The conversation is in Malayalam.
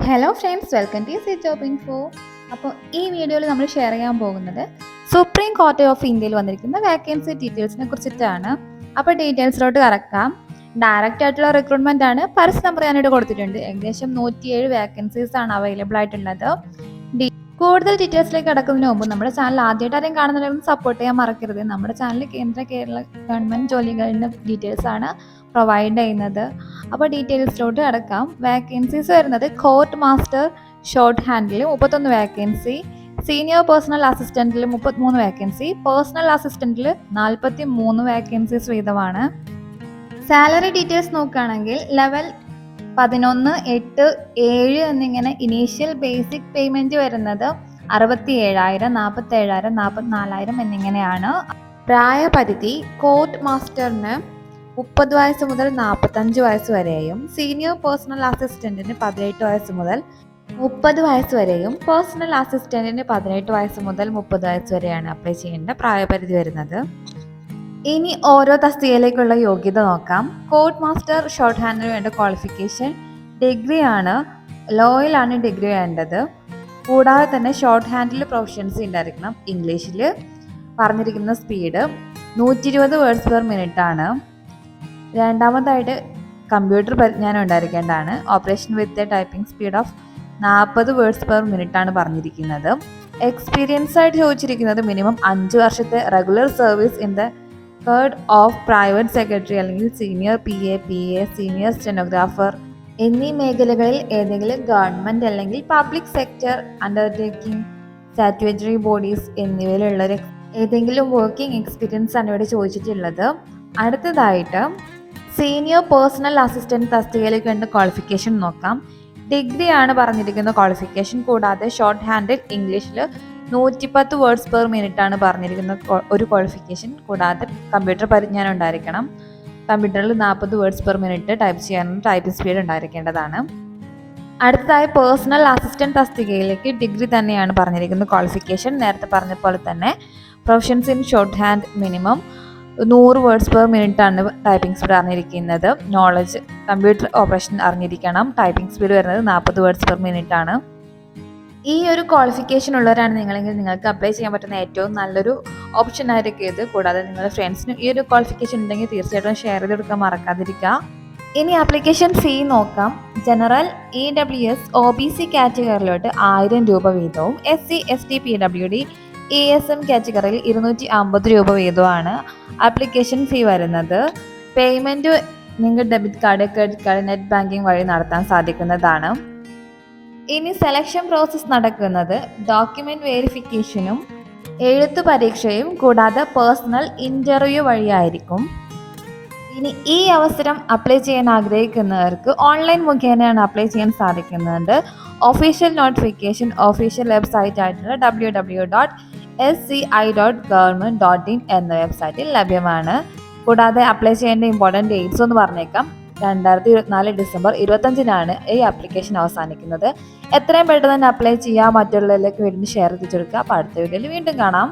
Hello friends, welcome to C job info. അപ്പോൾ ഈ വീഡിയോയിൽ നമ്മൾ ഷെയർ ചെയ്യാൻ പോകുന്നത് സുപ്രീം കോടതി ഓഫ് ഇന്ത്യയിൽ വന്നിരിക്കുന്ന വേക്കൻസി ഡീറ്റെയിൽസിനെ കുറിച്ചിട്ടാണ്. അപ്പോൾ ഡീറ്റെയിൽസിലോട്ട് കടക്കാം. ഡയറക്റ്റ് ആയിട്ടുള്ള റിക്രൂട്ട്മെന്റ് ആണ്. പരസ്യ നമ്പർ ഞാനിവിടെ കൊടുത്തിട്ടുണ്ട്. ഏകദേശം 107 വേക്കൻസീസ് ആണ് അവൈലബിൾ ആയിട്ടുള്ളത്. കൂടുതൽ ഡീറ്റെയിൽസിലേക്ക് കടക്കുന്നതിന് മുമ്പ് നമ്മുടെ ചാനൽ ആദ്യമായിട്ട് ആരെയും കാണുന്നുണ്ടെങ്കിൽ സപ്പോർട്ട് ചെയ്യാൻ മറക്കരുത്. നമ്മുടെ ചാനൽ കേരള ഗവൺമെന്റ് ജോലികളുടെ ഡീറ്റെയിൽസ് ആണ് പ്രൊവൈഡ് ചെയ്യുന്നത്. അപ്പോൾ ഡീറ്റെയിൽസിലോട്ട് കിടക്കാം. വേക്കൻസീസ് വരുന്നത് കോർട്ട് മാസ്റ്റർ ഷോർട്ട് ഹാൻഡിൽ 31 വേക്കൻസി, സീനിയർ പേഴ്സണൽ അസിസ്റ്റന്റിൽ 33 വേക്കൻസി, പേഴ്സണൽ അസിസ്റ്റന്റിൽ 43 വേക്കൻസീസ് വീതമാണ്. സാലറി ഡീറ്റെയിൽസ് നോക്കുകയാണെങ്കിൽ ലെവൽ 11, 8, 7 എന്നിങ്ങനെ ഇനീഷ്യൽ ബേസിക് പേയ്മെന്റ് വരുന്നത് 67,000, 47,000, 44,000 എന്നിങ്ങനെയാണ്. പ്രായപരിധി കോർട്ട് മാസ്റ്ററിന് 30 വയസ്സ് മുതൽ 45 വയസ്സ് വരെയും, സീനിയർ പേഴ്സണൽ അസിസ്റ്റന്റിന് 18 വയസ്സ് മുതൽ 30 വയസ്സ് വരെയും, പേഴ്സണൽ അസിസ്റ്റന്റിന് 18 വയസ്സ് മുതൽ 30 വയസ്സ് വരെയാണ് അപ്ലൈ ചെയ്യേണ്ട പ്രായപരിധി വരുന്നത്. ഇനി ഓരോ തസ്തികയിലേക്കുള്ള യോഗ്യത നോക്കാം. കോർട്ട് മാസ്റ്റർ ഷോർട്ട് ഹാൻഡിന് വേണ്ട ക്വാളിഫിക്കേഷൻ ഡിഗ്രി ആണ്. ലോയിലാണ് ഡിഗ്രി വേണ്ടത്. കൂടാതെ തന്നെ ഷോർട്ട് ഹാൻഡിൽ പ്രൊഫഷൻസി ഉണ്ടായിരിക്കണം. ഇംഗ്ലീഷിൽ പറഞ്ഞിരിക്കുന്ന സ്പീഡ് 120 വേർഡ്സ് പെർ മിനിറ്റ് ആണ്. രണ്ടാമതായിട്ട് കമ്പ്യൂട്ടർ പരിജ്ഞാനം ഉണ്ടായിരിക്കേണ്ടതാണ്. Operation with a typing speed of 40 words per minute ആണ് പറഞ്ഞിരിക്കുന്നത്. എക്സ്പീരിയൻസ് ആയിട്ട് ചോദിച്ചിരിക്കുന്നത് മിനിമം 5 വർഷത്തെ regular service in the head of private secretary അല്ലെങ്കിൽ സീനിയർ PA, സീനിയർ സ്റ്റെനോഗ്രാഫർ എന്നീ മേഖലകളിൽ ഏതെങ്കിലും ഗവൺമെന്റ് അല്ലെങ്കിൽ public sector undertaking, statutory bodies എന്നിവയിലുള്ള ഏതെങ്കിലും വർക്കിംഗ് എക്സ്പീരിയൻസ് ആണ് ഇവിടെ ചോദിച്ചിട്ടുള്ളത്. അടുത്തതായിട്ട് സീനിയർ പേഴ്സണൽ അസിസ്റ്റന്റ് തസ്തികയിലേക്ക് വേണ്ട ക്വാളിഫിക്കേഷൻ നോക്കാം. ഡിഗ്രി ആണ് പറഞ്ഞിരിക്കുന്ന ക്വാളിഫിക്കേഷൻ. കൂടാതെ ഷോർട്ട് ഹാൻഡിൽ ഇംഗ്ലീഷിൽ 110 വേർഡ്സ് പെർ മിനിറ്റ് ആണ് പറഞ്ഞിരിക്കുന്ന ഒരു ക്വാളിഫിക്കേഷൻ. കൂടാതെ കമ്പ്യൂട്ടർ പരിജ്ഞാനം ഉണ്ടായിരിക്കണം. കമ്പ്യൂട്ടറിൽ 40 വേർഡ്സ് പെർ മിനിറ്റ് ടൈപ്പ് ചെയ്യാനും ടൈപ്പിംഗ് സ്പീഡ് ഉണ്ടായിരിക്കേണ്ടതാണ്. അടുത്തതായി പേഴ്സണൽ അസിസ്റ്റന്റ് തസ്തികയിലേക്ക് ഡിഗ്രി തന്നെയാണ് പറഞ്ഞിരിക്കുന്ന ക്വാളിഫിക്കേഷൻ. നേരത്തെ പറഞ്ഞ പോലെ തന്നെ professions in shorthand minimum 100 words per minute ആണ് ടൈപ്പിംഗ് സ്പീഡ് അറിഞ്ഞിരിക്കുന്നത്. നോളജ് കമ്പ്യൂട്ടർ ഓപ്പറേഷൻ അറിഞ്ഞിരിക്കണം. ടൈപ്പിംഗ് സ്പീഡ് വരുന്നത് 40 വേർഡ്സ് പെർ മിനിറ്റ് ആണ്. ഈ ഒരു ക്വാളിഫിക്കേഷൻ ഉള്ളവരാണ് നിങ്ങളെങ്കിൽ നിങ്ങൾക്ക് അപ്ലൈ ചെയ്യാൻ പറ്റുന്ന ഏറ്റവും നല്ലൊരു ഓപ്ഷൻ ആയിരിക്കും ഇത്. കൂടാതെ നിങ്ങളുടെ ഫ്രണ്ട്സിനും ഈ ഒരു ക്വാളിഫിക്കേഷൻ ഉണ്ടെങ്കിൽ തീർച്ചയായിട്ടും ഷെയർ ചെയ്ത് കൊടുക്കാൻ മറക്കാതിരിക്കുക. ഇനി ആപ്ലിക്കേഷൻ ഫീ നോക്കാം. ജനറൽ EWS OBC കാറ്റഗറിയിലോട്ട് 1000 രൂപ വീതവും, SC ST PWD ESM കാറ്റഗറിയിൽ 250 രൂപ വീതവുമാണ് ആപ്ലിക്കേഷൻ ഫീ വരുന്നത്. പേയ്മെന്റ് നിങ്ങൾ debit card, credit card, net banking വഴി നടത്താൻ സാധിക്കുന്നതാണ്. ഇനി സെലക്ഷൻ പ്രോസസ് നടക്കുന്നത് ഡോക്യുമെന്റ് വെരിഫിക്കേഷനും എഴുത്തു പരീക്ഷയും കൂടാതെ പേഴ്സണൽ ഇന്റർവ്യൂ വഴിയായിരിക്കും. ഇനി ഈ അവസരം അപ്ലൈ ചെയ്യാൻ ആഗ്രഹിക്കുന്നവർക്ക് ഓൺലൈൻ മുഖേനയാണ് അപ്ലൈ ചെയ്യാൻ സാധിക്കുന്നുണ്ട്. ഒഫീഷ്യൽ നോട്ടിഫിക്കേഷൻ ഒഫീഷ്യൽ വെബ്സൈറ്റ് ആയിട്ടുള്ള www.sci.government.in എന്ന വെബ്സൈറ്റിൽ ലഭ്യമാണ്. കൂടാതെ അപ്ലൈ ചെയ്യേണ്ട ഇമ്പോർട്ടൻറ്റ് ഡേറ്റ്സ് ഒന്ന് പറഞ്ഞേക്കാം. 2024 ഡിസംബർ 25 ഈ ആപ്ലിക്കേഷൻ അവസാനിക്കുന്നത്. എത്രയും പെട്ടെന്ന് തന്നെ അപ്ലൈ ചെയ്യാം. മറ്റുള്ളവരിലേക്ക് വീണ്ടും ഷെയർ ചെയ്ത് കൊടുക്കുക. അപ്പോൾ അടുത്ത വീഡിയോയിൽ വീണ്ടും കാണാം.